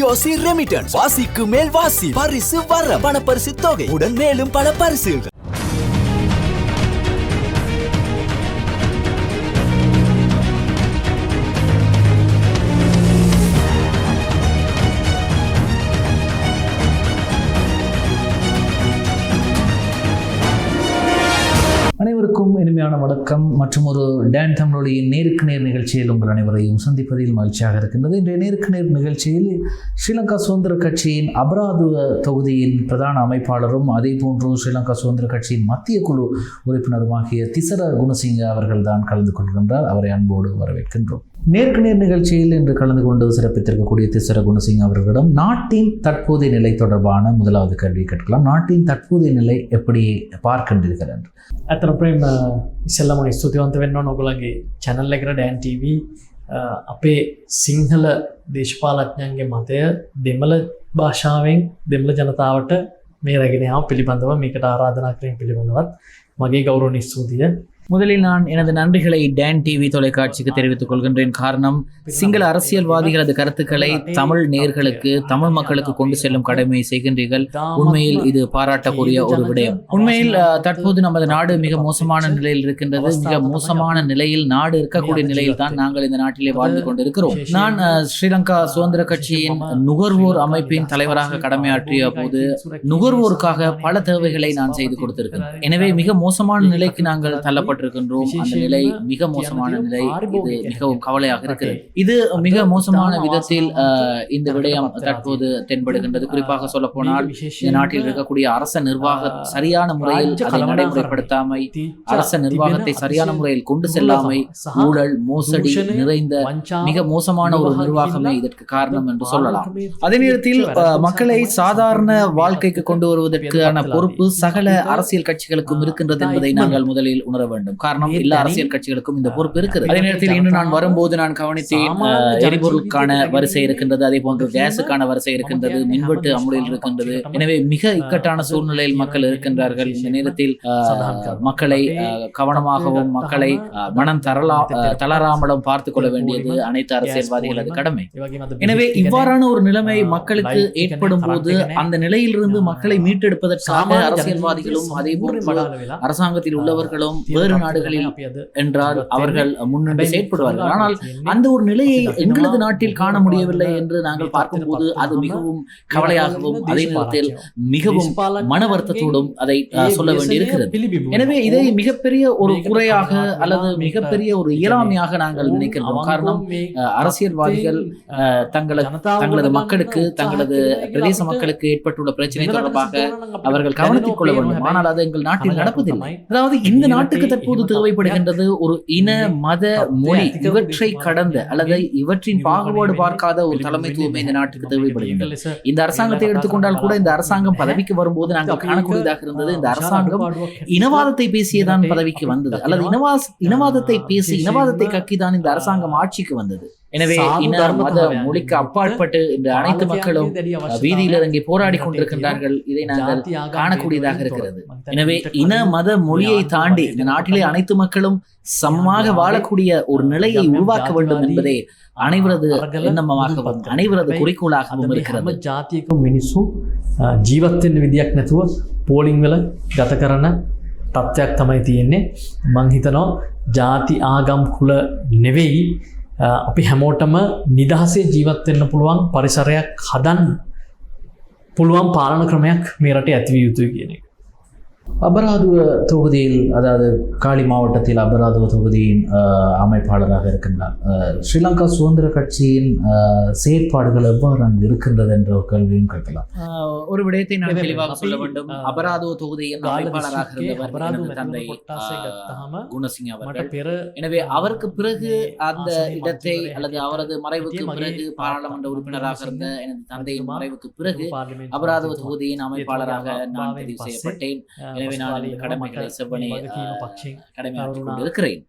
GOC Remittance. வாசிக்கு மேல் வாசி, பரிசு வர, பணப்பரிசு தொகை உடன் மேலும் பல பரிசுகள். அனைவருக்கும் இனிமையான வணக்கம் மற்றும் ஒரு டான் தமிழொலியின் நேருக்கு நேர் நிகழ்ச்சியில் உங்கள் அனைவரையும் சந்திப்பதில் மகிழ்ச்சியாக இருக்கின்றது. இன்றைய நேருக்கு நேர் நிகழ்ச்சியில் ஸ்ரீலங்கா சுதந்திர கட்சியின் அபராதுவ தொகுதியின் பிரதான அமைப்பாளரும் அதே போன்று ஸ்ரீலங்கா சுதந்திர கட்சியின் மத்திய குழு உறுப்பினருமாகிய திசர குணசிங்க அவர்கள் தான் கலந்து கொள்கின்றார். அவரை அன்போடு வரவேற்கின்றோம். நேருக்கு நேர் நிகழ்ச்சியில் இன்று கலந்து கொண்டு சிறப்பித்திருக்கக்கூடிய திசர குணசிங் அவர்களிடம் நாட்டின் தற்போதைய நிலை தொடர்பான முதலாவது கேள்வியை கேட்கலாம். நாட்டின் தற்போதைய நிலை எப்படி பார்க்கின்றீர்கள் என்று? ඇතරප්‍රේම ඉස්සල්ලම ස්තුතිවන්ත වෙන්න ඕන ඔයගොල්ලන්ගේ channel එකට Dan TV අපේ සිංහල දේශපාලඥයන්ගේ මතය දෙමළ භාෂාවෙන් දෙමළ ජනතාවට මේ රැගෙන යාම පිළිබඳව මේකට ආරාධනා කිරීම පිළිබඳවත් මගේ ගෞරවනීය ස්තුතිය. முதலில் நான் எனது நன்றிகளை டான் டிவி தொலைக்காட்சிக்கு தெரிவித்துக் கொள்கின்றேன். காரணம், சிங்கள அரசியல்வாதிகளது கருத்துக்களை தமிழ் நேர்களுக்கு, தமிழ் மக்களுக்கு கொண்டு செல்லும் கடமையை செய்கின்றீர்கள். உண்மையில் இது பாராட்டக்கூடிய ஒரு விடயம். உண்மையில் தற்போது நமது நாடு மிக மோசமான நிலையில் இருக்கின்றது. மிக மோசமான நிலையில் நாடு இருக்கக்கூடிய நிலையில் தான் நாங்கள் இந்த நாட்டிலே வாழ்ந்து கொண்டிருக்கிறோம். நான் ஸ்ரீலங்கா சுதந்திர கட்சியின் நுகர்வோர் அமைப்பின் தலைவராக கடமையாற்றிய போது நுகர்வோருக்காக பல தேவைகளை நான் செய்து கொடுத்திருக்கிறேன். எனவே மிக மோசமான நிலைக்கு நாங்கள் தள்ளப்பட்டிருக்கின்றோம். அந்த நிலை மிக மோசமான நிலை. இது மிகவும் கவலையாக இருக்கிறது. இது மிக மோசமான விதத்தில் இந்த விடயம் தற்போது தென்படுகின்றது. குறிப்பாக சொல்ல போனால், இந்த நாட்டில் இருக்கக்கூடிய அரச நிர்வாகம் சரியான முறையில் அதை நடைமுறைப்படுத்தாமை, அரச நிர்வாகத்தை சரியான முறையில் கொண்டு செல்லாமை, ஊழல் மோசடி நிறைந்த மிக மோசமான ஒரு நிர்வாகமே இதற்கு காரணம் என்று சொல்லலாம். அதே நேரத்தில் மக்களை சாதாரண வாழ்க்கைக்கு கொண்டு வருவதற்கான பொறுப்பு சகல அரசியல் கட்சிகளுக்கும் இருக்கின்றது என்பதை நாங்கள் முதலில் உணர வேண்டும். காரணம், எல்லா அரசியல் கட்சிகளுக்கும் இந்த பொறுப்பு இருக்கிறது. அதே நேரத்தில் இன்று நான் வரும்போது நான் கவனித்தேன், எரிபொருளுக்கான வரிசை இருக்கின்றது, அதே போன்று கேஸுக்கான வரிசை இருக்கின்றது, மின்வெட்டு அமுலில் இருக்கின்றது. எனவே மிக இக்கட்டான சூழ்நிலையில் மக்கள் இருக்கின்றார்கள். இந்த நேரத்தில் மக்களை கவனமாகவும் மக்களை மனம் தளராமலும் பார்த்துக் கொள்ள வேண்டியது அனைத்து அரசியல்வாதிகளது கடமை. எனவே இவ்வாறான ஒரு நிலைமை மக்களுக்கு ஏற்படும் போது அந்த நிலையிலிருந்து மக்களை மீட்டெடுப்பதற்காக அரசியல்வாதிகளும் அதே போன்று அரசாங்கத்தில் உள்ளவர்களும் வேறு நாடுகளில் என்றால் அவர்கள் முன்னின்று செயற்படுவார்கள். ஆனால் அந்த ஒரு நிலையை எங்களது நாட்டில் காண முடியவில்லை என்று நாங்கள் பார்க்கும்போது அது மிகவும் கவலையாகவும் அதே நேரத்தில் மிகவும் மன வருத்தத்தோடும் அதை சொல்ல வேண்டியிருக்கிறது. எனவே இதை மிகப்பெரிய ஒரு குறையாக அல்லது மிகப்பெரிய ஒரு இயலாமையாக நாங்கள் நினைக்கிறோம். காரணம், அரசியல்வாதிகள் தங்களது மக்களுக்கு, தங்களது பிரதேச மக்களுக்கு ஏற்பட்டுள்ள பிரச்சனை தொடர்பாக அவர்கள் கவனித்துக் கொள்ள வேண்டும். ஆனால் அது எங்கள் நாட்டில் நடப்பதில்லை. அதாவது இந்த நாட்டுக்கு தற்போது தேவைப்படுகின்றது ஒரு இன, மத, மொழி இவற்றை கடந்த அல்லது இவற்றின் பாகுபாடு பார்க்காத ஒரு தலைமைத்துவமே இந்த நாட்டுக்கு தேவைப்படுகின்றது. இந்த அரசாங்கத்தை எடுத்துக்கொண்டால் கூட இந்த அரசாங்கம் பதவிக்கு வரும்போது நாங்கள் காணக்கூடியதாக இருந்தது, இந்த அரசாங்கம் இனவாதத்தை பேசியதான் பதவிக்கு வந்தது, அல்லது இனவாதத்தை பேசி இனவாதத்தை கக்கிதான் இந்த அரசாங்கம் ஆட்சிக்கு வந்தது. எனவே இன, மத, மொழிக்கு அப்பாற்பட்டு இந்த அனைத்து மக்களும் வீதியில் இறங்கி போராடி கொண்டிருக்கின்றார்கள். இதை நாங்கள் காணக்கூடியதாக இருக்கிறது. எனவே இன, மத, மொழியை தாண்டி இந்த நாட்டிலே அனைத்து மக்களும் சமமாக வாழக்கூடிய ஒரு நிலையை உருவாக்க வேண்டும் என்பதே அனைவரது எண்ணமாகவும் அனைவரது குறிக்கோளாகவும் இருக்கிறது. ජාතියක මිනිස්සු ජීවත් වෙන්න විදියක් නැතුව පෝලිං වල ගත කරන තත්ත්වයක් තමයි තියෙන්නේ. මං හිතනවා ජාති ආගම් කුල නෙවෙයි, අපි හැමෝටම නිදහසේ ජීවත් වෙන්න පුළුවන් පරිසරයක් හදන්න පුළුවන් පාලන ක්‍රමයක් මේ රටේ ඇති විය යුතුයි කියන එක. அபராதுவ தொகுதியில், அதாவது காலி மாவட்டத்தில் அபராதுவ தொகுதியின் அமைப்பாளராக இருக்கின்றார். ஸ்ரீலங்கா சுதந்திர கட்சியின் செயற்பாடுகள் எவ்வாறு அங்கு இருக்கின்றது என்ற ஒரு கேள்வியும் கேட்கலாம். ஒரு விடயத்தை நான் தெளிவாக சொல்ல வேண்டும். அபராதுவ தொகுதியின் அமைப்பாளராக இருந்தவர் தந்தை குணசிங்க அவர்கள். எனவே அவருக்கு பிறகு அந்த இடத்தை அல்லது அவரது மறைவுக்கு பிறகு பாராளுமன்ற உறுப்பினராக இருந்த எனது தந்தையின் மறைவுக்கு பிறகு அபராதுவ தொகுதியின் அமைப்பாளராக நான் தெரிவு செய்யப்பட்டேன். எனவே நான் கடமைகளை செவ்வனே கடமையாற்றிக் கொண்டிருக்கிறேன்.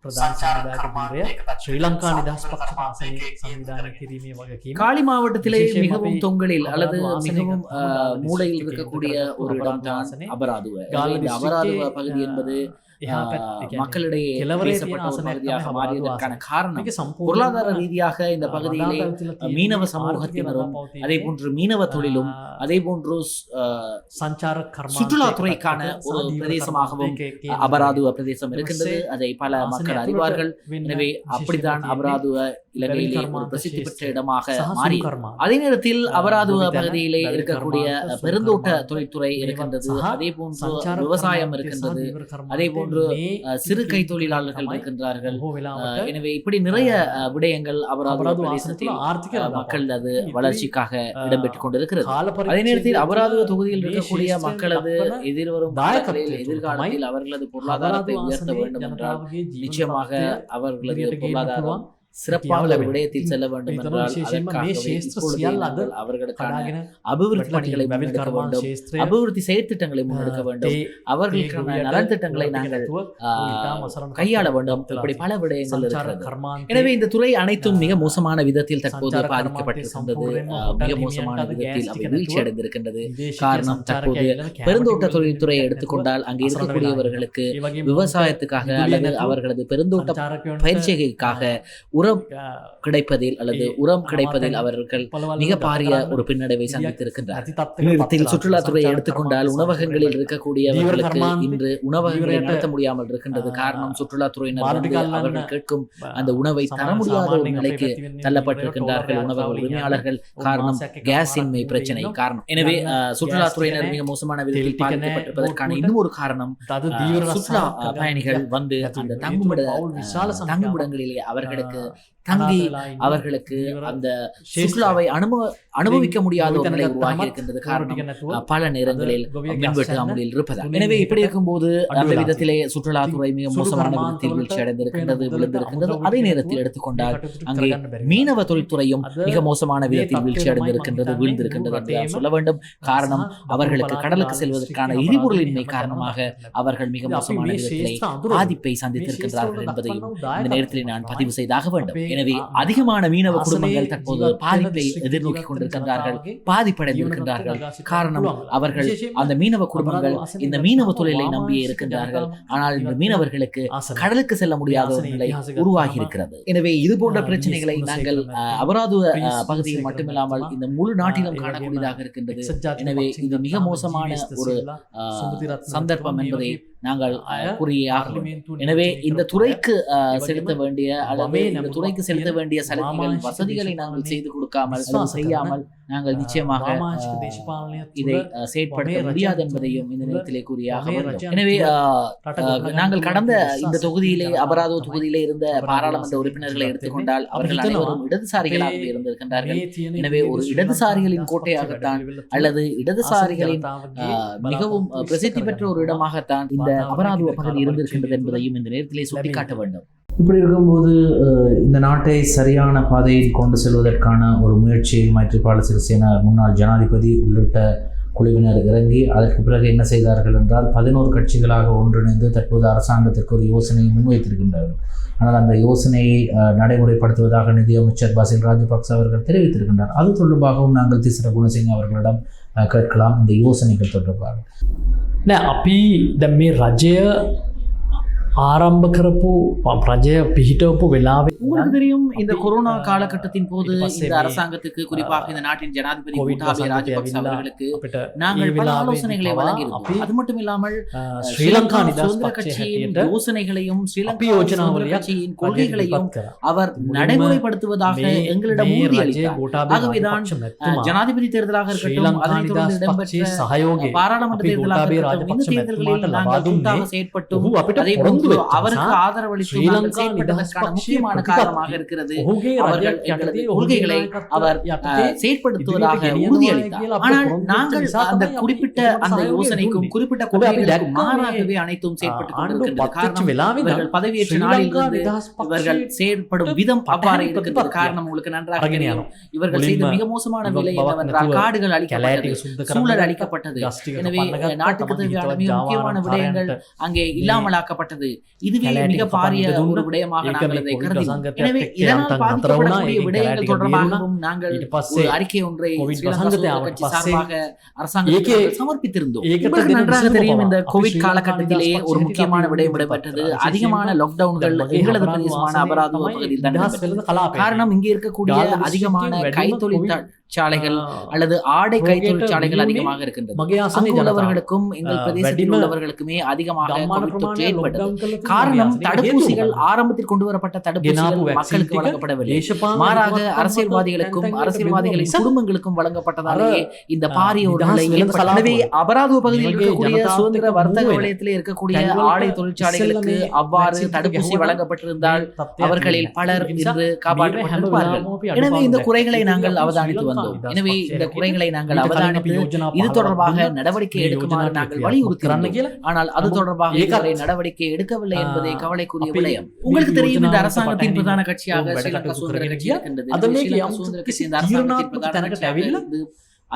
காலி மாவட்டத்திலே மிகவும் தொங்கலில் அல்லது மிகவும் மூலையில் இருக்கக்கூடிய ஒரு இடம் தான் அபராதுவ. அபராதுவ பகுதி என்பது மக்களிடையே කෙලවරේ பேசப்பட்ட තියෙන ஒரு ආසනයක් பகுதியாக තමයි மாறியதற்கான හබරාදු காரணம் මේක සම්පූර්ණයෙන්ම பொருளாதார ரீதியாக இந்த பகுதியிலே மீனவ சமூகத்தினரும் அதே போன்று மீனவ தொழிலும் அதே போன்று සංචාර කර්මාන්තයක சுற்றுலாத்துறைக்கான පැත්තක ஒரு සහ பிரதேசமாகவும் දීවර කර්මාන්තයක அபராதுவ பிரதேசம் இருக்கின்றது. அதை பல மக்கள் அறிவார்கள். எனவே அப்படித்தான் அபராதுவ இலங்கையிலே ஒரு பிரசித்தி பெற்ற இடமாக மாறி, அதே நேரத்தில் அபராதுவ பகுதியிலே இருக்கக்கூடிய பெருந்தோட்ட தொழில்துறை இருக்கின்றது. அதே போன்று விவசாயம் இருக்கின்றது. அதே போன்று சிறு கை தொழிலாளர்கள் இருக்கின்றார்கள். எனவே இப்படி நிறைய விடயங்கள் அபராதுவ பிரதேசத்தில் மக்கள் அது வளர்ச்சிக்காக இடம்பெற்றுக் கொண்டிருக்கிறது. அதே நேரத்தில் அபராதுவ தொகுதியில் இருக்கக்கூடிய மக்களது எதிர்வரும் காலங்களில் எதிர்காலத்தில் அவர்களது பொருளாதாரத்தை உயர்த்த வேண்டும் என்றால் நிச்சயமாக அவர்களது பொருளாதாரம் சிறப்பான விடயத்தில் செல்ல வேண்டும் என்றால் அதற்காக அவர்களுக்கான அபிவிருத்தி பணிகளை முன்னெடுக்க வேண்டும், அபிவிருத்தி செயற்திட்டங்களை முன்னெடுக்க வேண்டும், அவர்களுக்கான நலத்திட்டங்களை நாங்கள் கையாள வேண்டும். இப்படி பல விடயங்கள் இருக்கிறது. எனவே இந்த துறை அனைத்தும் மிக மோசமான விதத்தில் தற்போது பாதிக்கப்பட்டிருக்கின்றது. மிக மோசமான விதத்தில் அவை வீழ்ச்சி அடைந்திருக்கின்றது. காரணம், தற்போது பெருந்தோட்ட தொழில்துறையை எடுத்துக்கொண்டால் அங்கு இருக்கக்கூடியவர்களுக்கு விவசாயத்துக்காக அல்லது அவர்களது பெருந்தோட்ட பயிற்சிகைக்காக உரம் கிடைப்பதில் அல்லது உரம் கிடைப்பதில் அவர்கள் மிக பாரிய ஒரு பின்னடைவை சந்தித்திருக்கின்றனர். சுற்றுலாத்துறையை எடுத்துக்கொண்டால் உணவகங்களில் இருக்கக்கூடியவர்களுக்கு இன்று உணவகங்களை நடத்த முடியாமல் இருக்கின்றது. காரணம், சுற்றுலாத்துறையினர் அவர்கள் கேட்கும் அந்த உணவை தர முடியாத ஒரு நிலைக்கு தள்ளப்பட்டிருக்கின்றார்கள் உணவக உரிமையாளர்கள். காரணம், கேஸ் இன்மை பிரச்சனை காரணம். எனவே சுற்றுலாத்துறையினர் மிக மோசமான விதத்தில் பாதிக்கப்பட்டிருப்பதற்கான இன்னும் ஒரு காரணம், சுற்றுலா பயணிகள் வந்து அந்த தங்குமிடங்களிலே அவர்களுக்கு தங்கி அவர்களுக்கு அந்த சுற்றுலாவை அனுபவிக்க முடியாத ஒரு நிலை உருவாகி இருக்கின்றது. காரணம், பல நேரங்களில் மின்வெட்டு அமலில் இருப்பதால். எனவே இப்படி இருக்கும்போது அந்த விதத்திலே சுற்றுலாத்துறை மிக மோசமான விதத்தில் வீழ்ச்சி அடைந்திருக்கின்றது, விழுந்திருக்கின்றது. அதே நேரத்தில் எடுத்துக்கொண்டால் அங்கே மீனவ தொழில்துறையும் மிக மோசமான விதத்தில் வீழ்ச்சி அடைந்திருக்கின்றது, வீழ்ந்திருக்கின்றது என்று சொல்ல வேண்டும். காரணம், அவர்களுக்கு கடலுக்கு செல்வதற்கான எரிபொருளின்மை காரணமாக அவர்கள் மிக மோசமான விதத்திலே பாதிப்பை சந்தித்திருக்கின்றார்கள் என்பதையும் இந்த நேரத்தில் நான் பதிவு செய்தாக வேண்டும். எனவே அதிகமான மீனவ குடும்பங்கள் தற்போது பாதிப்பை எதிர்நோக்கி கொண்டிருக்கின்றார்கள், பாதிப்படைந்திருக்கின்றார்கள். காரணம், அவர்கள் அந்த மீனவ குடும்பங்கள் இந்த மீனவ தொழிலை நம்பியே இருக்கின்றார்கள். ஆனால் இந்த மீனவர்களுக்கு கடலுக்கு செல்ல முடியாத ஒரு நிலை உருவாகி இருக்கிறது. எனவே இது போன்ற பிரச்சனைகளை நாங்கள் அபராதுவ பகுதியில் மட்டுமில்லாமல் இந்த முழு நாட்டிலும் காணக்கூடியதாக இருக்கின்றது. எனவே இது மிக மோசமான ஒரு சந்தர்ப்பம் என்பதை நாங்கள் கூறியே ஆகலாம். எனவே இந்த துறைக்கு செலுத்த வேண்டிய அல்லது இந்த துறைக்கு செலுத்த வேண்டிய சலுகைகள் வசதிகளை நாங்கள் செய்து கொடுக்காமல் செய்யாமல் நாங்கள் நிச்சயமாக இதை செயற்படுத்த முடியாது என்பதையும் இந்த நேரத்திலே கூறியாக வேண்டும். எனவே நாங்கள் கடந்த இந்த தொகுதியிலே அபராதோ தொகுதியிலே இருந்த பாராளுமன்ற உறுப்பினர்களை எடுத்துக்கொண்டால் அவர்கள் அனைவரும் இடதுசாரிகளாகவே இருந்திருக்கின்றார்கள். எனவே ஒரு இடதுசாரிகளின் கோட்டையாகத்தான் அல்லது இடதுசாரிகளின் மிகவும் பிரசித்தி பெற்ற ஒரு இடமாகத்தான் இந்த அபராதுவ பகுதி இருந்திருக்கின்றது என்பதையும் இந்த நேரத்திலே சுட்டிக்காட்ட வேண்டும். இப்படி இருக்கும்போது இந்த நாட்டை சரியான பாதையில் கொண்டு செல்வதற்கான ஒரு முயற்சியில் மைத்ரிபால சிறிசேன முன்னாள் ஜனாதிபதி உள்ளிட்ட குழுவினர் இறங்கி அதற்கு பிறகு என்ன செய்தார்கள் என்றால் 11 கட்சிகளாக ஒன்றிணைந்து தற்போது அரசாங்கத்திற்கு ஒரு யோசனையை முன்வைத்திருக்கின்றார்கள். ஆனால் அந்த யோசனையை நடைமுறைப்படுத்துவதாக நிதியமைச்சர் பசில் ராஜபக்ச அவர்கள் தெரிவித்திருக்கின்றார். அது தொடர்பாகவும் நாங்கள் திஸ்ர குணசிங்க அவர்களிடம் கேட்கலாம் இந்த யோசனைகள் தொடர்பாக. අපි දැන් මේ රජය ආරම්භ කරපු රජය පිහිටවපු වෙලාවේ உங்களுக்கு தெரியும், இந்த கொரோனா காலகட்டத்தின் போது இந்த அரசாங்கத்துக்கு, குறிப்பாக இந்த நாட்டின் ஜனாதிபதி கோட்டாபய ராஜபக்ச அவர்களுக்கு நாங்கள் பல ஆலோசனைகளை வழங்கியிருந்தோம். அது மட்டும் இல்லாமல் ஸ்ரீலங்கா சுதந்திர கட்சியின் யோசனைகளையும் ஸ்ரீலங்கா சுதந்திர கட்சியின் கொள்கைகளையும் அவர் நடைமுறைப்படுத்துவதாக எங்களிடம் உறுதியளித்தார். ஆகவேதான் ஜனாதிபதி தேர்தலாக இருக்கட்டும், அதனைத் தொடர்ந்து இடம்பெற்ற பாராளுமன்ற தேர்தலாக இருக்கட்டும், இந்த தேர்தல்களில் நாங்கள் கூட்டாக செயற்பட்டும் அதே போன்று அவருக்கு ஆதரவளித்து செயற்பட்டதற்கான முக்கியமான காரணமாக இருக்கிறது. அவர்கள் எங்களது கொள்கைகளை அவர் செயற்படுத்துவதாக உறுதியளித்தார். ஆனால் நாங்கள் அந்த குறிப்பிட்ட அந்த யோசனைக்கும் குறிப்பிட்ட கொள்கைகளுக்கும் மாறாகவே அனைத்தும் செயற்பட்டுக் கொண்டிருக்கின்றது. காரணம், இவர்கள் பதவியேற்ற நாளிலிருந்து இவர்கள் செயற்படும் விதம் அவ்வாறு இருக்கின்றது. காரணம் உங்களுக்கு நன்றாக தெரியும். இவர்கள் செய்த மிக மோசமான நிலை என்னவென்றால் காடுகள் அழிக்கப்பட்டது, சூழல் அழிக்கப்பட்டது. எனவே நாட்டுக்கு தேவையான மிக முக்கியமான விடயங்கள் அங்கே இல்லாமலாக்கப்பட்டது. இதுவே மிக பாரிய ஒரு விடயமாக நாங்கள் இதை கருதினோம். எனவே இதனால் பாதிக்கப்படக்கூடிய விடயங்கள் தொடர்பாகவும் நாங்கள் ஒரு அறிக்கை ஒன்றை ஸ்ரீலங்கா சுதந்திர கட்சி சார்பாக அரசாங்கத்துக்கு சமர்ப்பித்திருந்தோம். உங்களுக்கு நன்றாக தெரியும், இந்த கோவிட் காலகட்டத்திலேயே ஒரு முக்கியமான விடயம் இடம்பெற்றது. அதிகமான லாக்டவுன்கள் எங்களது பிரதேசமான அபராதுவ பகுதியில் தான் இடம்பெற்றது. காரணம், இங்கே இருக்கக்கூடிய அதிகமான கைத்தொழிற்சாலைகள் அல்லது ஆடை கைத்தொழிற்சாலைகள் அதிகமாக இருக்கின்றது. அங்குள்ளவர்களுக்கும் எங்கள் பிரதேசத்தில் உள்ளவர்களுக்குமே அதிகமாக கோவிட் தொற்று ஏற்பட்டது. காரணம், தடுப்பூசிகள் ஆரம்பத்தில் கொண்டு வரப்பட்ட தடுப்பூசிகள் மக்களுக்கு வழங்கப்படவில்லை. மாறாக அரசியல்வாதிகளுக்கும் அரசியல்வாதிகளின் குடும்பங்களுக்கும் வழங்கப்பட்டதாலேயே இந்த பாரிய ஒரு நிலை ஏற்பட்டது. எனவே அபராதுவ பகுதியில் இருக்கக்கூடிய சுதந்திர வர்த்தக வலயத்திலே இருக்கக்கூடிய ஆடை தொழிற்சாலைகளுக்கு அவ்வாறு தடுப்பூசி வழங்கப்பட்டிருந்தால் அவர்களில் பலர் இன்று காப்பாற்றப்பட்டிருப்பார்கள். எனவே இந்த குறைகளை நாங்கள் அவதானித்து வந்தோம். எனவே இந்த குறைகளை நாங்கள் அவதானித்து இது தொடர்பாக நடவடிக்கை எடுக்குமாறு நாங்கள் வலியுறுத்தினோம். ஆனால் அது தொடர்பாக இதுவரை நடவடிக்கை எடுக்கவில்லை என்பதே கவலைக்குரிய விடயம். உங்களுக்கு தெரியும், இந்த அரசாங்கத்தின் பிரதான கட்சியாக ஸ்ரீலங்கா சுதந்திர கட்சி இருக்கின்றது. ஸ்ரீலங்கா சுதந்திர கட்சி இந்த அரசாங்கத்தின் பிரதான கட்சியாக இருந்து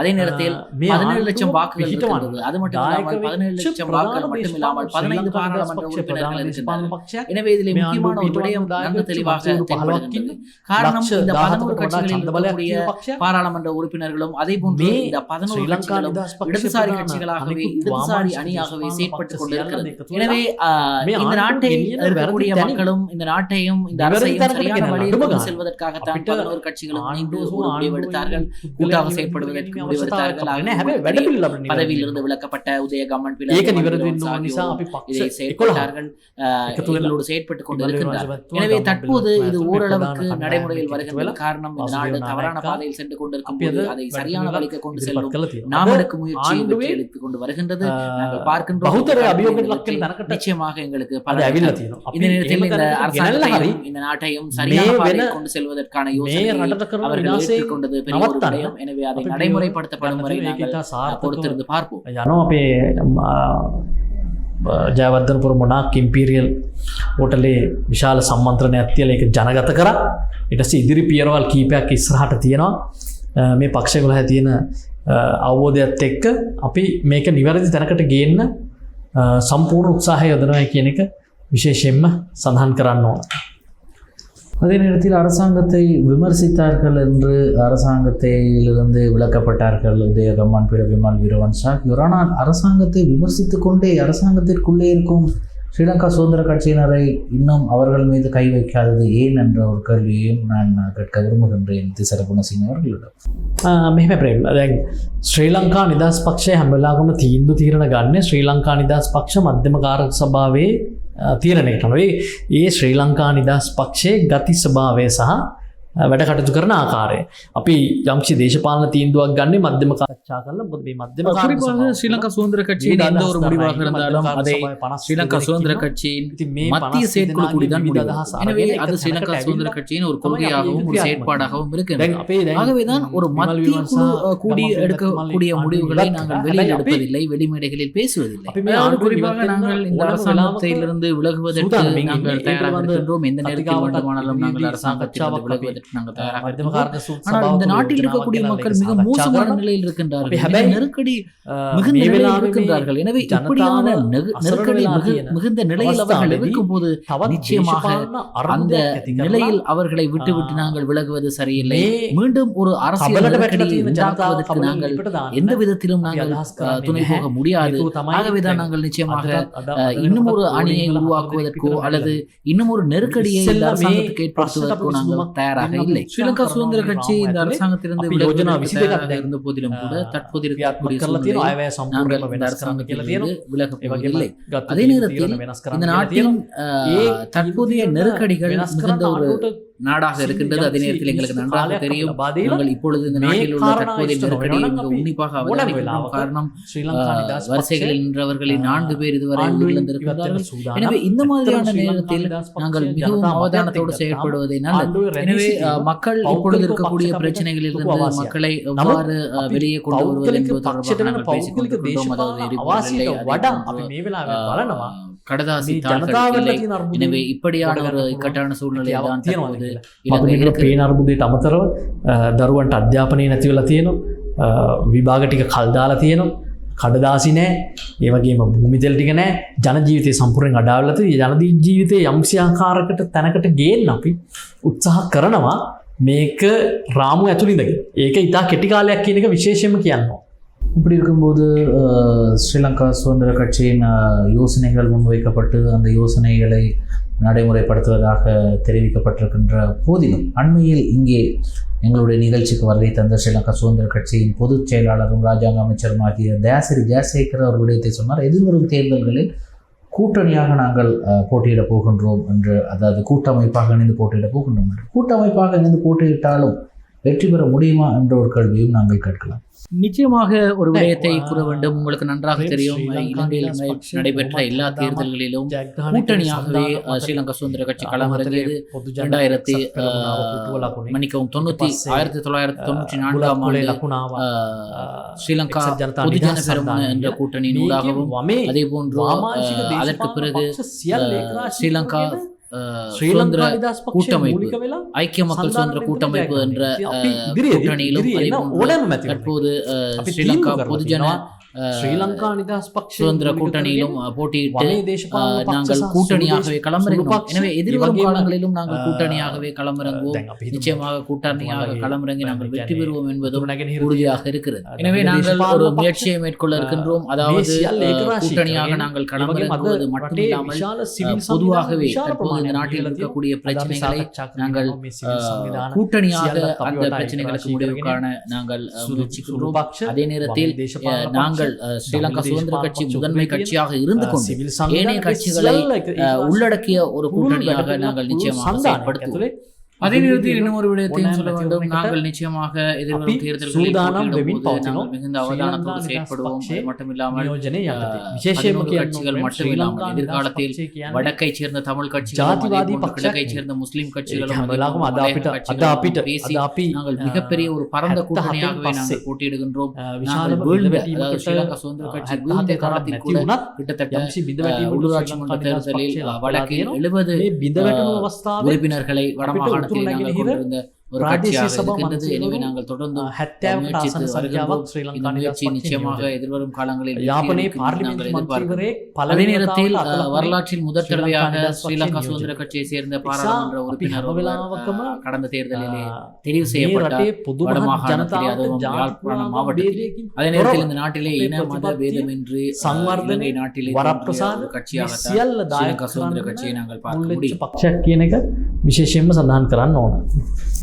அதே நேரத்தில் 17 லட்சம் வாக்குகள் இருக்கின்றது. அது மட்டுமில்லாமல் 17 லட்சம் வாக்குகள் மட்டுமில்லாமல் 15 பாராளுமன்ற உறுப்பினர்கள் இருக்கின்றனர். எனவே இதில் முக்கியமான ஒரு விடயம் நன்கு தெளிவாக தென்படுகின்றது. காரணம், இந்த 11 கட்சிகளில் இருக்கக்கூடிய பாராளுமன்ற உறுப்பினர்களும் அதே போன்று இந்த 11 கட்சிகளும் இடதுசாரி கட்சிகளாகவே இடதுசாரி அணியாகவே செயற்பட்டுக் கொண்டிருக்கிறது. எனவே இந்த நாட்டை இருக்கக்கூடிய மக்களும் இந்த நாட்டையும் இந்த அரசையும் சரியான வழியில் கொண்டு செல்வதற்காகத்தான் 11 கட்சிகளும் இணைந்து ஒரு முடிவெடுத்தார்கள். கூட்டாக செயற்படுவதற்கு பதவியில் இருந்து விலக்கப்பட்ட உதயகம்மன் செயற்பட்டுக் கொண்டிருக்கின்றார்கள். எனவே தற்போது இது ஓரளவுக்கு நடைமுறையில் வருகின்ற காரணம், இந்த நாடு தவறான பாதையில் சென்று கொண்டிருக்கும் போது அதை சரியான வழிக்கு கொண்டு செல்லும் நாம் எடுக்கும் முயற்சி எடுத்துக் கொண்டு வருகின்றது. நாங்கள் பார்க்கின்றோம். நிச்சயமாக எங்களுக்கு இந்த நேரத்தில் இந்த அரசாங்கத்தையும் இந்த நாட்டையும் சரியான பாதையில் கொண்டு செல்வதற்கான யோசனை அவர்கள் ஏற்றுக்கொண்டது பெரிய ஒரு விடயம். எனவே அதை நடைமுறை படுத்தப்படும் வரை நாங்கள் பொறுத்திருந்து பார்ப்போம். අපේ ජයවර්ධනපුර මොනාක් ඉම්පීරියල් හෝටලේ විශාල සම්මන්ත්‍රණයක් තියලා ඒක ජනගත කරා. ඊට පස්සේ ඉදිරි පියවරවල් කීපයක් ඉස්සරහට තියෙනවා. මේ පක්ෂවල තියෙන අවබෝධයත් එක්ක අපි මේක නිවැරදි තැනකට ගේන්න සම්පූර්ණ උත්සාහය යොදනවා කියන එක විශේෂයෙන්ම සඳහන් කරන්න ඕන. அதே நேரத்தில் அரசாங்கத்தை விமர்சித்தார்கள் என்று அரசாங்கத்திலிருந்து விலக்கப்பட்டார்கள் உதயகம்மன், பிற விமல் வீரவன்ச ஆகியோர். ஆனால் அரசாங்கத்தை விமர்சித்து கொண்டே அரசாங்கத்திற்குள்ளே இருக்கும் ஸ்ரீலங்கா சுதந்திர கட்சியினரை இன்னும் அவர்கள் மீது கை வைக்காதது ஏன் என்ற ஒரு கேள்வியையும் நான் கேட்க விரும்புகின்றேன் திசர குணசிங்க அவர்களிடம். මෙහෙම ප්‍රේම දැන් ශ්‍රී ලංකා නිදහස් පක්ෂය හැම වෙලාවකම තීන්දුව తీරන ගන්නේ ශ්‍රී ලංකා නිදහස් පක්ෂ මධ්‍යම කාරක සභාවේ තීරණය කරනවා. ඒ ශ්‍රී ලංකා නිදහස් පක්ෂයේ ගති ස්වභාවය සහ වැඩ කටයුතු කරන ආකාරය. අපි යම්කිසි දේශපාලන තීන්දුවක් ගන්නේ මධ්‍යම සාකච්ඡා කරලා. මොකද මේ මධ්‍යම குறிப்பாக ஸ்ரீலங்கா சுதந்திர கட்சியின் எந்த ஒரு முடிவாக இருந்தாலும் அதை ஸ்ரீலங்கா சுதந்திர கட்சியின் மத்திய செயற்குழு கூடிதான் முடிவு. எனவே அது ஸ்ரீலங்கா சுதந்திர கட்சியின் ஒரு கொள்கையாகவும் ஒரு செயற்பாடாகவும் இருக்கிறது. ஆகவேதான் ஒரு மத்திய குழு கூடி எடுக்கக்கூடிய முடிவுகளை நாங்கள் வெளியில் எடுப்பதில்லை, வெளிமேடைகளில் பேசுவதில்லை. குறிப்பாக நாங்கள் இந்த அரசாங்கத்திலிருந்து விலகுவதற்கு நாங்கள் தயாராக இருக்கின்றோம். எந்த நேரத்தில் வேண்டுமானாலும் நாங்கள் அரசாங்கத்திலிருந்து விலகுவதற்கு நாங்கள் தயாராக இருக்கின்றோம். ஆனால் இந்த நாட்டில் இருக்கக்கூடிய மக்கள் மிக மோசமான நிலையில் இருக்கின்றார்கள், நெருக்கடி மிகுந்த நிலையில் இருக்கின்றார்கள். எனவே இப்படியான நெருக்கடி மிகுந்த நிலையில் அவர்கள் இருக்கும் போது நிச்சயமாக அந்த நிலையில் அவர்களை விட்டுவிட்டு நாங்கள் விலகுவது சரியில்லை. மீண்டும் ஒரு அரசியல் நெருக்கடியை உண்டாக்குவதற்கு நாங்கள் எந்த விதத்திலும் நாங்கள் துணை போக முடியாது. ஆகவேதான் நாங்கள் நிச்சயமாக இன்னும் ஒரு அணியை உருவாக்குவதற்கோ அல்லது இன்னும் ஒரு நெருக்கடியை இந்த அரசாங்கத்துக்கு ஏற்படுத்துவதற்கோ நாங்கள் தயாராக இல்லை. ஸ்ரீலங்கா சுதந்திர கட்சி இந்த அரசாங்கத்திலிருந்து விலகுவதற்கு இருந்த போதிலும் கூட தற்போது இருக்கக்கூடிய நாங்கள் இந்த அரசாங்கத்திலிருந்து விலகப் போவதில்லை. அதே நேரத்தில் இந்த நாட்டின் தற்போதைய நெருக்கடிகள் மிகுந்த ஒரு நாடாக இருக்கின்றது. அதே நேரத்தில் எங்களுக்கு நன்றாக தெரியும், நாங்கள் இப்பொழுது இந்த நாட்டில் உள்ள தற்போதைய நெருக்கடியை மிக உன்னிப்பாக அவதானிக்கிறோம். காரணம், வரிசைகளில் நின்றவர்களில் 4 பேர் இதுவரை உயிரிழந்திருக்கிறார்கள். எனவே இந்த மாதிரியான நேரத்தில் நாங்கள் மிகவும் அவதானத்தோடு செயல்படுவதை நல்லது. எனவே மக்கள் இப்பொழுது இருக்கக்கூடிய பிரச்சனைகளில் இருந்து மக்களை எவ்வாறு வெளியே கொண்டு வருவது என்பது தொடர்பாக நாங்கள் பேசிக் கொண்டிருக்கின்றோம். அதாவது கடதாசி தாள்கள். எனவே இப்படியான ஒரு இக்கட்டான சூழ்நிலையை தான் தற்போது පේන අර්බුදයට අමතරව දරුවන්ට අධ්‍යාපනය නැති වෙලා තියෙනවා. විභාග ටික කල් දාලා තියෙනවා. කඩදාසි නෑ, ඒ වගේම භූමි තෙල් ටික නෑ, ජන ජීවිතය සම්පූර්ණයෙන් අඩාවලා තියෙනවා. ජන ජීවිතය යම්සි ආකාරයකට තැනකට ගේන්න අපි උත්සාහ කරනවා මේක රාමු ඇතුළින්දගෙන. ඒක ඉතා කෙටි காலයක් කියන එක විශේෂයෙන්ම කියනවා. இப்படி இருக்கும்போது ஸ்ரீலங்கா சுதந்திர கட்சியின் யோசனைகள் முன்வைக்கப்பட்டு அந்த யோசனைகளை நடைமுறைப்படுத்துவதாக தெரிவிக்கப்பட்டிருக்கின்ற போதிலும் அண்மையில் இங்கே எங்களுடைய நிகழ்ச்சிக்கு வருகை தந்த ஸ்ரீலங்கா சுதந்திர கட்சியின் பொதுச் செயலாளரும் ராஜாங்க அமைச்சரும் ஆகிய தயாசிரி ஜெயசேகர் அவர் விடயத்தை சொன்னார். எதிர்வரும் தேர்தல்களில் கூட்டணியாக நாங்கள் போட்டியிடப் போகின்றோம் என்று, அதாவது கூட்டமைப்பாக இணைந்து போட்டியிடப் போகின்றோம் என்று. கூட்டமைப்பாக இணைந்து போட்டியிட்டாலும் வெற்றி பெற முடியுமா என்ற ஒரு கேள்வியும் நாங்கள் கேட்கலாம். நிச்சயமாக ஒரு விடயத்தை கூற வேண்டும். உங்களுக்கு நன்றாக தெரியும், இலங்கையில் நடைபெற்ற எல்லா தேர்தல்களிலும் கூட்டணியாகவே ஸ்ரீலங்கா சுதந்திர கட்சி களமிறங்கியது. 1994ஆம் ஆண்டு ஸ்ரீலங்கா பொதுஜன பெரமுன என்ற கூட்டணியின் ஊடாகவும், அதே போன்று அதற்கு பிறகு ஸ்ரீலங்கா சுதந்திர கூட்டமைப்பு, ஐக்கிய மக்கள் சுதந்திர கூட்டமைப்பு என்ற கூட்டணியிலும், தற்போது ஸ்ரீலங்கா பொதுஜன சுதந்திர கூட்டணியிலும் போட்டியிட்டு நாங்கள் கூட்டணியாகவே களமிறங்கினோம். எனவே எதிர்வரும் காலங்களிலும் நாங்கள் கூட்டணியாகவே களமிறங்குவோம். நிச்சயமாக கூட்டணியாக களமிறங்கி நாங்கள் வெற்றி பெறுவோம் என்பதும் உறுதியாக இருக்கிறது. எனவே நாங்கள் ஒரு முயற்சியை மேற்கொள்ள இருக்கின்றோம். அதாவது கூட்டணியாக நாங்கள் களமிறங்குவது மட்டுமில்லாமல் பொதுவாகவே தற்போது இந்த நாட்டில் இருக்கக்கூடிய பிரச்சனைகளை நாங்கள் கூட்டணியாக அந்த பிரச்சனைகளுக்கு முடிவு காண நாங்கள் முயற்சிக்கின்றோம். அதே நேரத்தில் நாங்கள் ஸ்ரீலங்கா சுதந்திர கட்சி முதன்மை கட்சியாக இருந்து கொண்டு ஏனைய கட்சிகளை உள்ளடக்கிய ஒரு கூட்டணியாக நாங்கள் நிச்சயமாக செயல்படுத்துவோம். அதே நேரத்தில் இன்னும் ஒரு விடயத்தையும் சொல்ல வேண்டும். நாங்கள் நிச்சயமாக எதிர்வரும் தேர்தல்களில் மிகுந்த அவதானத்தோடு செயற்படுவோம். அது மட்டுமில்லாமல் கட்சிகள் மட்டுமில்லாமல் எதிர்காலத்தில் வடக்கை சேர்ந்த தமிழ் கட்சிகளும், கிழக்கை சேர்ந்த முஸ்லிம் கட்சிகளும் பேசி நாங்கள் மிகப்பெரிய ஒரு பரந்த கூட்டணியாகவே நாங்கள் போட்டியிடுகின்றோம். ஸ்ரீலங்கா சுதந்திர கட்சி வீழ்ந்த காலத்தில் கூட கிட்டத்தட்ட உள்ளூராட்சி மன்ற தேர்தலில் வடக்கில் 70 உறுப்பினர்களை வடமாகாண ஒரு கட்சியாக இருக்கின்றது. எனவே நாங்கள் தொடர்ந்து முயற்சித்து வருகின்றோம். இந்த முயற்சி நிச்சயமாக எதிர்வரும் காலங்களில் அதே நேரத்தில் வரலாற்றில் முதற் தடவையாக ஸ்ரீலங்கா சுதந்திர கட்சியை சேர்ந்த பாராளுமன்ற உறுப்பினர் கடந்த தேர்தலிலே தெரிவு செய்யப்பட்டார், வடமாகாணத்திலே, அதுவும் யாழ்ப்பாணம் மாவட்டத்தில். அதே நேரத்தில் இந்த நாட்டிலே இன மத பேதமின்றி இலங்கை நாட்டிலே கட்சியாக ஸ்ரீலங்கா சுதந்திர கட்சியை நாங்கள் பார்க்க முடியும். விசேஷமா சந்தானம் කරන්න ඕන.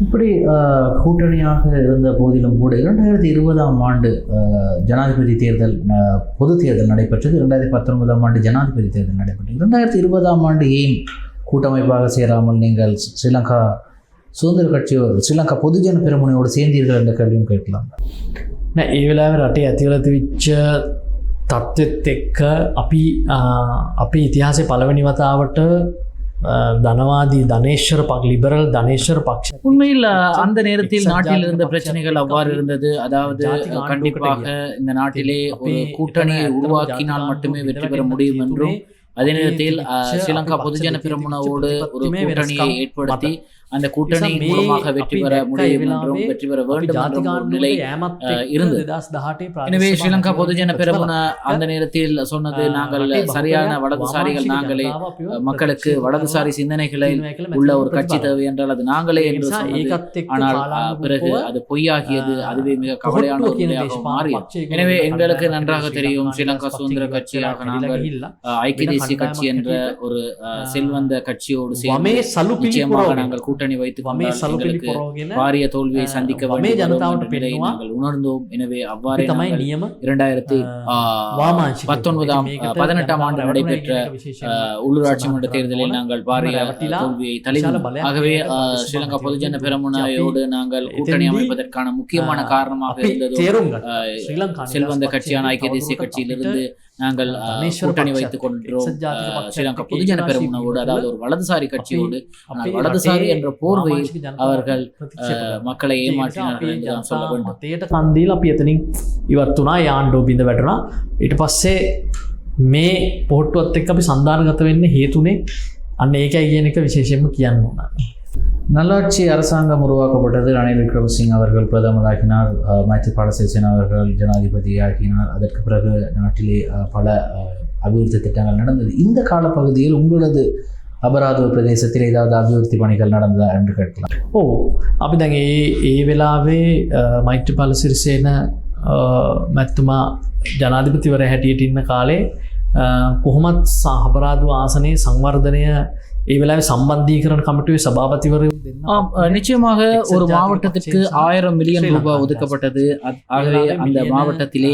இப்படி கூட்டணியாக இருந்த போதிலும் கூட 2020ஆம் ஆண்டு ஜனாதிபதி தேர்தல், பொது தேர்தல் நடைபெற்றது. 2019ஆம் ஆண்டு ஜனாதிபதி தேர்தல் நடைபெற்றது. 2020ஆம் ஆண்டு ஏன் கூட்டமைப்பாக சேராமல் நீங்கள் ஸ்ரீலங்கா சுதந்திர கட்சியோடு, ஸ்ரீலங்கா பொதுஜன பெரமுனையோடு சேர்ந்தீர்கள் என்ற கேள்வியும் கேட்கலாம். ඒ වෙලාවේ රටේ ඇතිවලා තිබිච්ච තත්ත්වෙත් එක්ක අපි අපේ ඉතිහාසයේ පළවෙනි වතාවට தனவாதி தனேஸ்வர் லிபரல் தனேஸ்வர் பக்ஷ. உண்மையில் அந்த நேரத்தில் நாட்டில் இருந்த பிரச்சனைகள் அவ்வாறு இருந்தது. அதாவது கண்டிப்பாக இந்த நாட்டிலே ஒரு கூட்டணியை உருவாக்கினால் மட்டுமே வெற்றி பெற முடியும் என்றும், அதே நேரத்தில் ஸ்ரீலங்கா பொதுஜன பெரமுனவோடு ஒரு கூட்டணியை ஏற்படுத்தி அந்த கூட்டணி மூலமாக வெற்றி பெற முடியும் என்றும், வெற்றி பெற வேண்டும் என்றும் ஒரு நிலை இருந்தது. எனவே ஸ்ரீலங்கா பொதுஜன பெரமுன அந்த நேரத்தில் சொன்னது, நாங்கள் சரியான வலதுசாரிகள் நாங்களே, மக்களுக்கு வலதுசாரி சிந்தனைகளை உள்ள ஒரு கட்சி தேவை என்றால் அது நாங்களே என்று சொன்னது. ஆனால் பிறகு அது பொய்யாகியது. அதுவே மிக கவலையான ஒரு நிலையாக மாறியது. எனவே எங்களுக்கு நன்றாக தெரியும், ஸ்ரீலங்கா சுதந்திர கட்சியாக நாங்கள் ஐக்கிய தேசிய கட்சி என்ற ஒரு செல்வந்த கட்சியோடு சேர்ந்து நிச்சயமாக நாங்கள் கூட்டணி வைத்துக் பாரிய தோல்வியை சந்திக்க வேண்டும் நாங்கள் உணர்ந்தோம். எனவே அவ்வாறே 2018ஆம் ஆண்டு நடைபெற்ற உள்ளூராட்சி மன்ற தேர்தலில் நாங்கள் பாரிய தோல்வியை தழுவினோம். ஆகவே ஸ்ரீலங்கா பொதுஜன பெரமுனவோடு நாங்கள் கூட்டணி அமைப்பதற்கான முக்கியமான காரணமாக இருந்தது செல்வந்த கட்சியான ஐக்கிய தேசிய கட்சியிலிருந்து நாங்கள் கூட்டணி வைத்துக் கொண்டிருக்கிறோம் ஸ்ரீலங்கா பொதுஜன பெரமுனவோடு, அதாவது ஒரு வலதுசாரி கட்சியோடு. ஆனால் வலதுசாரி என்ற போர்வையில் அவர்கள் மக்களை ஏமாற்றினார்கள் என்று நான் சொல்ல வேண்டும். කන්දීල අපි එතනින් ඉවත් වුණා. යාන්ඩෝ බිඳ වැටුණා. ඊට පස්සේ මේ පොට්ටුවත් එක්ක අපි සන්දානගත වෙන්න හේතුනේ අන්න ඒකයි කියන එක විශේෂයෙන්ම කියන්න ඕන. நல்லாட்சி அரசாங்கம் உருவாக்கப்பட்டது. ரணில் விக்ரமசிங்க அவர்கள் பிரதமராகினார், மைத்ரிபால சிறிசேன அவர்கள் ஜனாதிபதியாகினார். அதற்கு பிறகு நாட்டிலே பல அபிவிருத்தி திட்டங்கள் நடந்தது. இந்த காலப்பகுதியில் உங்களது அபராதுவ பிரதேசத்தில் ஏதாவது அபிவிருத்தி பணிகள் நடந்ததா என்று கேட்கலாம். අපි දැන් ඒ වෙලාවේ මෛත්‍රීපාල සිරිසේන මැතිතුමා ජනාධිපතිවරයා හැටියට ඉන්න කාලේ කොහොමත් අබරාදුව ආසනයේ සංවර්ධනය ඒ වෙලාවේ සම්බන්ධීකරණ කමිටුවේ සභාපතිවරයෝ දෙන්න நிச்சயமாக ஒரு மாவட்டத்திற்கு 1000 மில்லியன் ரூபாய் ஒதுக்கப்பட்டது. ஆகவே அந்த மாவட்டத்திலே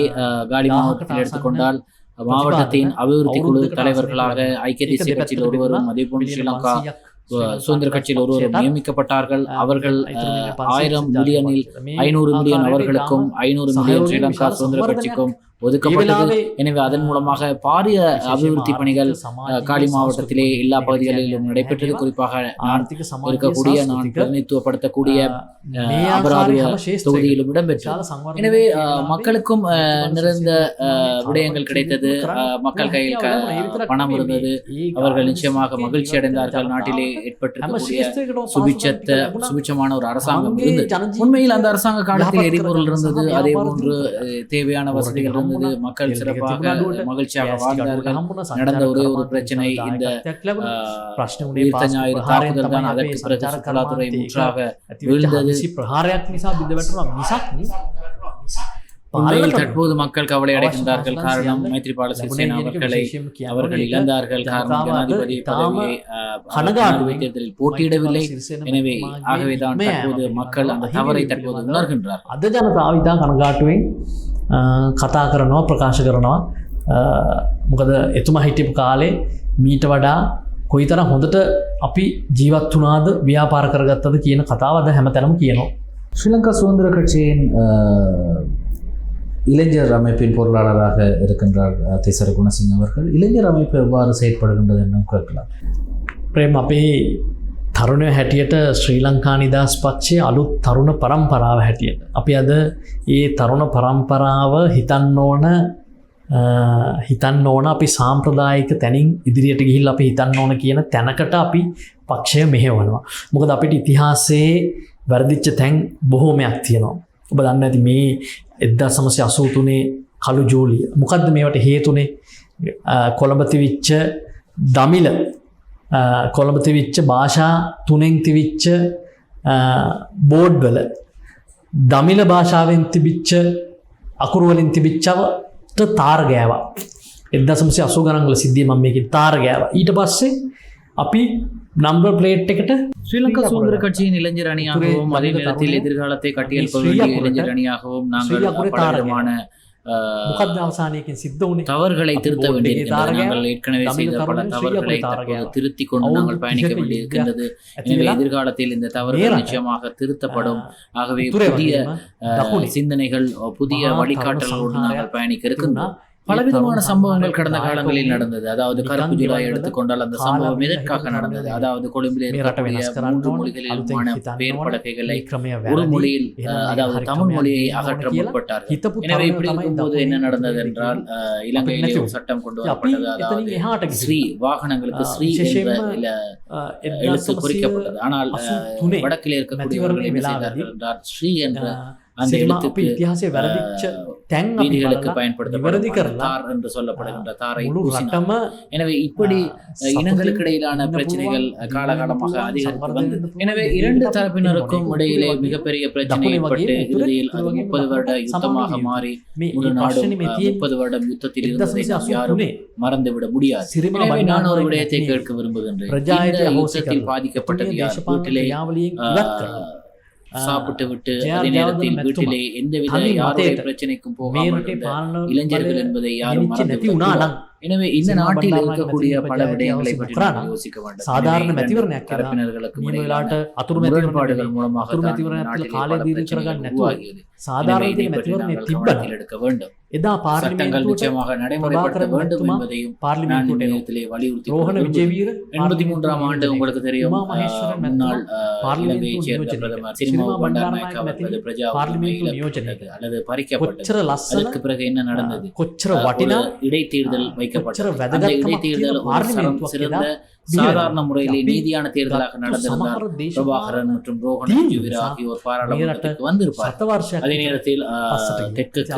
காலி மாவட்டத்தில் எடுத்துக்கொண்டால் மாவட்டத்தின் அபிவிருத்தி குழு தலைவர்களாக ஐக்கிய தேசிய கட்சியில் ஒருவரும் அதேபோல் ஸ்ரீலங்கா சுதந்திர கட்சியில் ஒருவரும் நியமிக்கப்பட்டார்கள். அவர்கள் 1000 மில்லியனில் 500 மில்லியன் அவர்களுக்கும் 500 மில்லியன் ஸ்ரீலங்கா சுதந்திர கட்சிக்கும் ஒதுக்கப்பட்டது. எனவே அதன் மூலமாக பாரிய அபிவிருத்தி பணிகள் காலி மாவட்டத்திலே எல்லா பகுதிகளிலும் நடைபெற்றது. குறிப்பாக இருக்கக்கூடிய நான் பிரதிநிதித்துவப்படுத்தக்கூடிய அபராதுவ தொகுதியிலும் இடம்பெற்றது. எனவே மக்களுக்கும் நிறைந்த விடயங்கள் கிடைத்தது. மக்கள் கையில் பணம் இருந்தது. அவர்கள் நிச்சயமாக மகிழ்ச்சி அடைந்தார்கள். நாட்டிலே ஏற்பட்டிருக்கக்கூடிய சுபிட்சமான ஒரு அரசாங்கம் இருந்தது. உண்மையில் அந்த அரசாங்க காலத்தில் எரிபொருள் இருந்தது. அதே போன்று தேவையான வசதிகள் இருந்தது. மக்கள் சிறப்பாக மகிழ்ச்சியாக வாழ்ந்தார்கள். நடந்த ஒரே ஒரு பிரச்சனை இந்த ஈர்த்த ஞாயிறு தாக்குதல் தான். அதற்கு பிறகு சுற்றுலாத்துறை முற்றாக வீழ்ந்தது. உண்மையில் தற்போது மக்கள் கவலை அடைகின்றார்கள். காரணம் மைத்ரிபால சிறிசேன அவர்கள் இழந்தார்கள். காரணம் ஜனாதிபதி பதவியை தேர்தலில் போட்டியிடவில்லை. எனவே ஆகவேதான் தற்போது மக்கள் அந்த தவறை தற்போது உணர்கின்றார். අද ජනතාව කනගාටුවෙන් කතා කරනවා ප්‍රකාශ කරනවා. මොකද එතුමා හිටපු කාලේ මීට වඩා කොයිතරම් හොඳට අපි ජීවත් වුණාද ව්‍යාපාර කරගත්තද කියන කතාව අද හැමතැනම කියනවා. ஸ்ரீலங்கா சுதந்திர கட்சியின் இளைஞர் அமைப்பின் பொருளாளராக இருக்கின்றார் திசர குணசிங்க அவர்கள். இளைஞர் அமைப்பு எவ்வாறு செயற்படுகின்றது என்றும் கேட்கலாம். ප්‍රේම අපේ තරුණය හැටියට ශ්‍රී ලංකා නිදහස් පක්ෂයේ අලුත් තරුණ පරම්පරාව හැටියට අපි අද ඒ තරුණ පරම්පරාව හිතන්න ඕන අපි සාම්ප්‍රදායික තැනින් ඉදිරියට ගිහිල්ලා අපි හිතන්න ඕන කියන තැනකට අපි පක්ෂය මෙහෙවනවා. මොකද අපිට ඉතිහාසයේ වැරදිච්ච තැන් බොහෝමයක් තියෙනවා. ඔබ දන්න ඇති මේ 1983 කළු ජූලිය මොකද්ද මේවට හේතුනේ? කොළඹ තිවිච්ච දමිළ කොළඹ තිවිච්ච භාෂා තුනෙන් තිවිච්ච බෝඩ්වල දමිළ භාෂාවෙන් තිබිච්ච අකුරු වලින් තිබිච්චවට තාර ගෑවා. 1980 ගණන් වල සිද්ධිය මම මේකේ තාර ගෑවා. ඊට පස්සේ අපි நம்பர் பிளேட் எකට ஸ்ரீலங்கா சுதந்திர கட்சியின் இளைஞர் அணியாகவும் அதே நேரத்தில் எதிர்காலத்தை கட்டியல் வேண்டிய இளைஞர் அணியாகவும் நாங்கள் பலவிதமான தவறுகளை திருத்த வேண்டியிருக்கிறது. நாங்கள் ஏற்கனவே செய்த பல தவறுகளை திருத்திக் கொண்டு நாங்கள் பயணிக்க வேண்டியிருக்கின்றது. எனவே எதிர்காலத்தில் இந்த தவறுகள் நிச்சயமாக திருத்தப்படும். ஆகவே புதிய சிந்தனைகள், புதிய வழிகாட்டல்களோடு நாங்கள் பயணிக்க இருக்கின்றோம். பலவிதமான சம்பவங்கள் கடந்த காலங்களில் நடந்தது. அதாவது கருப்பு ஜூலை எடுத்துக்கொண்டால் அந்த சம்பவம் எதற்காக நடந்தது? அதாவது கொழும்பில் இருக்கக்கூடிய 3 மொழிகளிலுமான பெயர் பலகைகளை ஒரு மொழியில், அதாவது தமிழ் மொழியை அகற்ற முற்பட்டார்கள். எனவே இப்படி இருக்கும்போது என்ன நடந்தது என்றால், இலங்கையிலே ஒரு சட்டம் கொண்டு வரப்பட்டது. அதாவது ஸ்ரீ வாகனங்களுக்கு ஸ்ரீ என்ற எழுத்து குறிக்கப்பட்டது. ஆனால் வடக்கிலே இருக்கக்கூடியவர்கள் என்ன செய்தார்கள் என்றால் ஸ்ரீ என்ற அந்த எழுத்துக்கு வீதிகளுக்கு பயன்படுத்தப்படும் தார் என்று சொல்லப்படுகின்ற தாரை பூசினார். எனவே இப்படி இனங்களுக்கு இடையிலான பிரச்சனைகள் காலகாலமாக அதிகரித்து வந்தது. எனவே 2 தரப்பினருக்கும் இடையிலே மிகப்பெரிய பிரச்சனை ஏற்பட்டு இறுதியில் அது 30 வருட யுத்தமாக மாறி முழு நாடும் 30 வருடம் யுத்தத்தில் இருந்ததை யாரும் மறந்துவிட முடியாது. எனவே நான் ஒரு விடயத்தை கேட்க விரும்புகின்றேன். இந்த யுத்தத்தில் பாதிக்கப்பட்டது யார்? வீட்டிலே சாப்பிட்டு விட்டு அதே நேரத்தில் வீட்டிலே எந்தவித யாருடைய பிரச்சனைக்கும் போகாமல் இளைஞர்கள் என்பதை யாரும் மறந்து. எனவே இந்த நாட்டில் இருக்கக்கூடிய பல விடயங்களை பற்றி நாம் யோசிக்க வேண்டும். சாதாரண மெතිவரණයක් தரப்பினர்களுக்கு මුලලාට අතුරු முரண்பாடுகள் மூலமாக කාලය දීර්ඝ කරගන්න නැතුව சாதாரண மெතිவරණය திப்பத்தில் எடுக்க வேண்டும். එදා சட்டங்கள் நிச்சயமாக நடைமுறைப்படுத்த வேண்டும் என்பதையும் பார்லிமென்ட்டிலே வலியுறுத்தி. ரோஹண விஜயவீர 83ஆம் ஆண்டு உங்களுக்கு தெரியும், முன்னாள் இலங்கையைச் சேர்ந்த பிரதமர் சிறிமா பண்டாரநாயக்க அவர்களது பிரஜா உரிமை அல்லது பறிக்கப்பட்டது. அதற்கு பிறகு என்ன நடந்தது? இடைத்தேர்தல் வைக்கப்பட்டது. அந்த இடைத்தேர்தல் சிறந்த சாதாரண முறையிலே நீதியான தேர்தலாக நடந்திருந்தால் பிரபாகரன் மற்றும் ரோஹன் ஜீவிர ஆகியோர் பாராளுமன்றத்துக்கு வந்திருப்பார். அதே நேரத்தில் தெற்குக்கு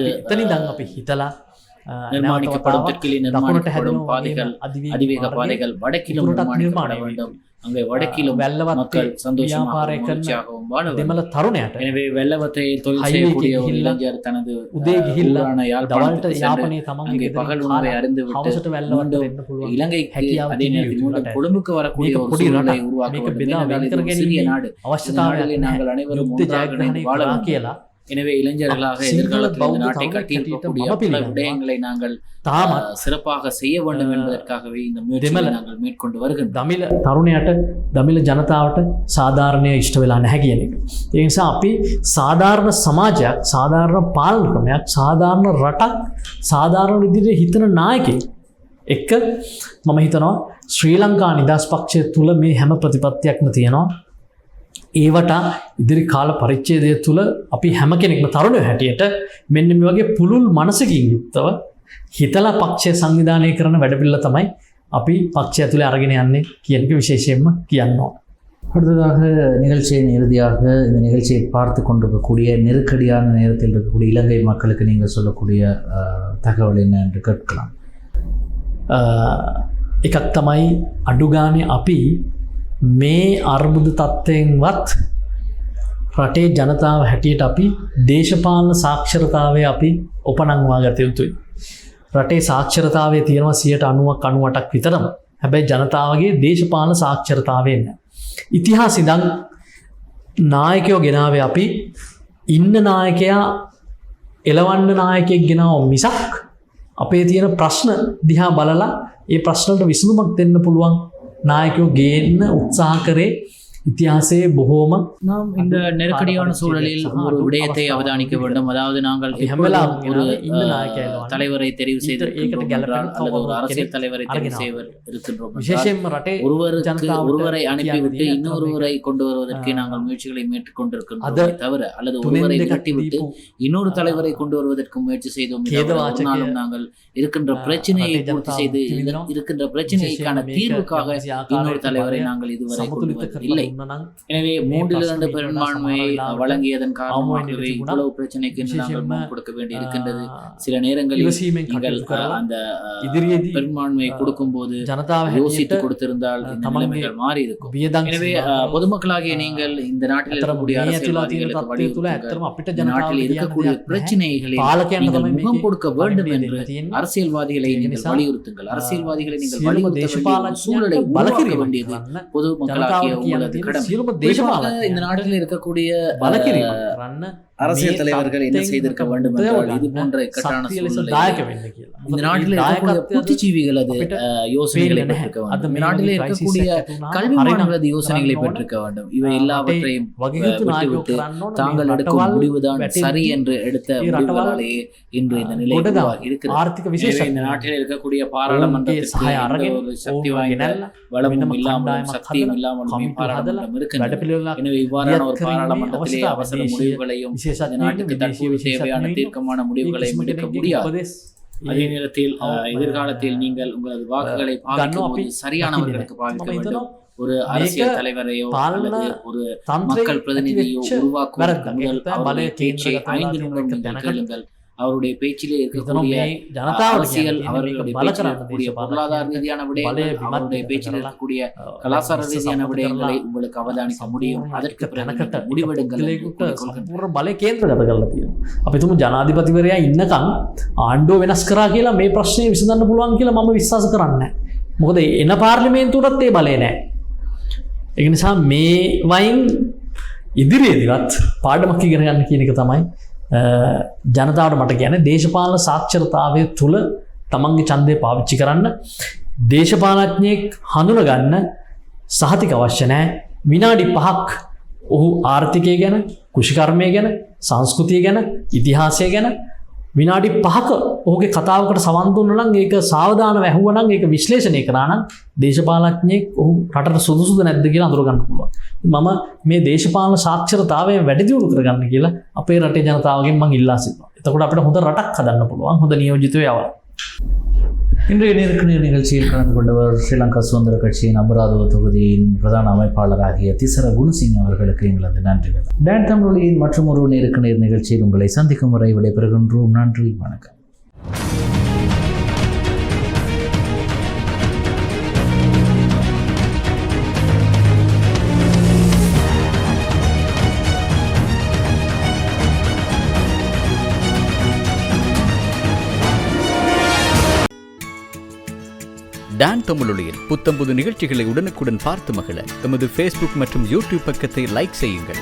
நிர்மாணிக்கப்படும் தெற்கிலே நிர்மாணிக்கப்படும் பாதைகள் அதிவேக பாதைகள் வடக்கிலும் நிர்மாணிக்கப்பட வேண்டும். அங்கே வடக்கிலும் மக்கள் சந்தோஷமாகவும் வாழ வேண்டும். எனவே வெள்ளவத்தை தொழில் செய்யக்கூடிய ஒரு இளைஞர் தனது ஊரான யாழ்ப்பாணத்துக்கு அங்கே பகல் உணவை அறிந்துவிட்டு இலங்கைக்கு அதே நேரத்தில் மீண்டும் கொழும்புக்கு வரக்கூடிய ஒரு சூழலை உருவாக்க சிறிய நாடு. நாங்கள் அனைவரும் வாழ வேண்டும். எனவே இளைஞர்களாக எதிர்காலத்தில் இந்த நாட்டை கட்டியிருக்கக்கூடிய பல விடயங்களை நாங்கள் சிறப்பாக செய்ய வேண்டும் என்பதற்காகவே இந்த முயற்சிகளை நாங்கள் மேற்கொண்டு வருகின்றோம். දමිළ තරුණයට දමිළ ජනතාවට සාධාරණය ඉෂ්ට වෙලා නැහැ කියන එක. ඒ නිසා අපි සාධාරණ සමාජයක්, සාධාරණ පාලන ක්‍රමයක්, සාධාරණ රටක්, සාධාරණ විදිහට හිතන නායකයෙක් එක්ක මම හිතනවා ශ්‍රී ලංකා නිදහස් පක්ෂය තුල මේ හැම ප්‍රතිපත්තියක්ම තියෙනවා. ඒවට ඉදිරි කාල පරිච්ඡේදය තුළ අපි හැම කෙනෙක්ම තරුණයෝ හැටියට මෙන්න මේ වගේ පුළුල් මනසකින් යුක්තව හිතලා පක්ෂය සංවිධානය කරන වැඩපිළිවෙල තමයි අපි පක්ෂය ඇතුලේ අරගෙන යන්නේ කියන එක විශේෂයෙන්ම කියනවා. அடுத்ததாக நிகழ்ச்சியின் இறுதியாக இந்த நிகழ்ச்சியை பார்த்து கொண்டிருக்கக்கூடிய நெருக்கடியான நேரத்தில் இருக்கக்கூடிய இலங்கை மக்களுக்கு நீங்கள் சொல்லக்கூடிய தகவல் என்ன என்று கேட்கலாம். එකක් තමයි අඩු ගානේ අපි මේ අර්බුද තත්ත්වයෙන්වත් රටේ ජනතාව හැටියට අපි දේශපාලන සාක්ෂරතාවය අපි උපනංවා ගත යුතුයි. රටේ සාක්ෂරතාවය තියෙනවා 90%-98% විතරම. හැබැයි ජනතාවගේ දේශපාලන සාක්ෂරතාවය නැහැ. ඉතිහාසෙ ඉඳන් නායකයෝ ගෙනාවේ අපි ඉන්න නායකයා එලවන්න නායකයෙක් ගෙනාව මිසක් අපේ තියෙන ප්‍රශ්න දිහා බලලා ඒ ප්‍රශ්නවලට විසඳුමක් දෙන්න පුළුවන් நாயக்கோ கேන්න உற்சாக කරේ இத்தியாசே බොහෝම நாம் இந்த நெருக்கடியான சூழலில் ஒரு விடயத்தை அவதானிக்க வேண்டும். அதாவது நாங்கள் ஒரு தலைவரை தெரிவு செய்திருக்கின்றோம் அல்லது ஒரு அரசியல் தலைவரை தெரிவு செய்திருக்கின்றோம். ஒருவரை அனுப்பிவிட்டு இன்னொருவரை கொண்டு வருவதற்கு நாங்கள் முயற்சிகளை மேற்கொண்டிருக்கின்றோம் தவிர அல்லது ஒருவரை கட்டிவிட்டு இன்னொரு தலைவரை கொண்டு வருவதற்கு முயற்சி செய்தோம். நாங்கள் இருக்கின்ற பிரச்சனையை பூர்த்தி செய்து இருக்கின்ற பிரச்சனைக்கான தீர்வுக்காக இன்னொரு தலைவரை நாங்கள் இதுவரை கொண்டு வரவில்லை. எனவே 3-2 பெரும்பான்மையை வழங்கியதன் காரணமாகவே இவ்வளவு பிரச்சனைக்கு நாங்கள் முன் கொடுக்க வேண்டி இருக்கின்றது. சில நேரங்களில் நீங்கள் அந்த பெரும்பான்மையை கொடுக்கும் போது யோசித்து கொடுத்திருந்தால் இந்த நிலைமைகள் மாறி இருக்கும். எனவே பொதுமக்களாகிய நீங்கள் இந்த நாட்டில் இருக்கக்கூடிய அரசியல்வாதிகளுக்கு வலியுறுத்துங்கள். நாட்டில் இருக்கக்கூடிய பிரச்சனைகளை நீங்கள் முகம் கொடுக்க வேண்டும் என்று அரசியல்வாதிகளை நீங்கள் வலியுறுத்துங்கள். அரசியல்வாதிகளை நீங்கள் வலியுறுத்த சூழலை உருவாக்க வேண்டியது பொதுமக்களாகிய உங்களது இந்த நாட்டில் இருக்கக்கூடிய அரசியல் தலைவர்கள் என்ன செய்திருக்க வேண்டும் என்றால் இது போன்ற இக்கட்டான இந்த நாட்டில் இருக்கக்கூடிய புத்திஜீவிகள் அது யோசனைகளை பெற்றிருக்க வேண்டும். இந்த நாட்டில் இருக்கக்கூடிய கல்விமான்களது யோசனைகளை பெற்றிருக்க வேண்டும். இவை எல்லாவற்றையும் விட்டுவிட்டு தாங்கள் எடுக்கும் முடிவுதான் சரி என்று எடுத்த முடிவுகளாலேயே இன்று இந்த நிலை இருக்கிறது. இந்த நாட்டில் இருக்கக்கூடிய பாராளுமன்றத்திற்கு சக்தி வாய்ந்த வளமும் இல்லாமலும் சக்தியும் இல்லாமலும் பாராளுமன்றம் இருக்கின்றது. எனவே இவ்வாறான ஒரு பாராளுமன்றத்திலே அவசர முடிவுகளையும் நாட்டுக்கு தற்போது தேவையான தீர்க்கமான முடிவுகளை எடுக்க முடியாது. அதே நேரத்தில் எதிர்காலத்தில் நீங்கள் உங்களது வாக்குகளை பாவிக்கும்போது சரியானவர்களுக்கு பாவிக்க வேண்டும். ஒரு அரசியல் தலைவரையோ அல்லது ஒரு மக்கள் பிரதிநிதியோ உருவாக்குவதற்கு முதல் அவருடைய பேச்சை 5 நிமிடம் கேளுங்கள். அவருடைய பேச்சிலே இருக்கக்கூடிய அரசியல், அவர்களுடைய பேச்சில் இருக்கக்கூடிய பொருளாதார ரீதியான விடயங்கள், அவருடைய பேச்சில் இருக்கக்கூடிய கலாச்சார ரீதியான விடயங்களை உங்களுக்கு அவதானிக்க முடியும். அதற்கு பிறகு முடிவெடுங்கள். බලය කේන්ද්‍රගත කරලා තියෙනවා. අපි තුමු ජනාධිපතිවරයා ඉන්නකම් ආණ්ඩුව වෙනස් කරා කියලා මේ ප්‍රශ්නේ විසඳන්න පුළුවන් කියලා මම විශ්වාස කරන්නේ නැහැ. මොකද එන පාර්ලිමේන්තුවටත් ඒ බලය නැහැ. ඒ නිසා මේ වයින් ඉදිරියේදීවත් පාඩමක් ඉගෙන ගන්න කියන එක තමයි ජනතාවට මට කියන්නේ. දේශපාලන සාක්ෂරතාවය තුළ තමන්ගේ ඡන්දය පාවිච්චි කරන්න, දේශපාලඥයෙක් හඳුනගන්න සහතික අවශ්‍ය නැහැ. විනාඩි 5ක් ඔහු ආර්ථිකය ගැන, කෘෂිකර්මය ගැන, සංස්කෘතිය ගැන, ඉතිහාසය ගැන විනාඩි 5ක ඔහුගේ කතාවකට සවන් දුන්නා නම්, ඒක සාවධානව ඇහුවා නම්, ඒක විශ්ලේෂණය කරා නම් දේශපාලඥයෙක් ඔහු රටට සුදුසුද නැද්ද කියලා අඳුර ගන්න පුළුවන්. මම මේ දේශපාලන සාක්ෂරතාවය වැඩි දියුණු කරගන්න කියලා අපේ රටේ ජනතාවගෙන් මම ඉල්ලා සිටිනවා. එතකොට අපිට හොඳ රටක් හදන්න පුළුවන්, හොඳ නියෝජිතයෝ යවලා. இன்றைய நேருக்கு நேர் நிகழ்ச்சியில் கலந்து கொண்டவர் ஸ்ரீலங்கா சுதந்திர கட்சியின் அபராதவ தொகுதியின் பிரதான அமைப்பாளராகிய திசர குணசிங் அவர்களுக்கு எங்களது நன்றிகள். டான் தமிழொலியின் மற்றும் ஒரு நேருக்கு நேர் நிகழ்ச்சியில் உங்களை சந்திக்கும் முறை விடைபெறுகின்றோம். நன்றி, வணக்கம். டான் தமிழொலியில் புத்தம்புது நிகழ்ச்சிகளை உடனுக்குடன் பார்த்து மகிழ எமது ஃபேஸ்புக் மற்றும் யூடியூப் பக்கத்தை லைக் செய்யுங்கள்.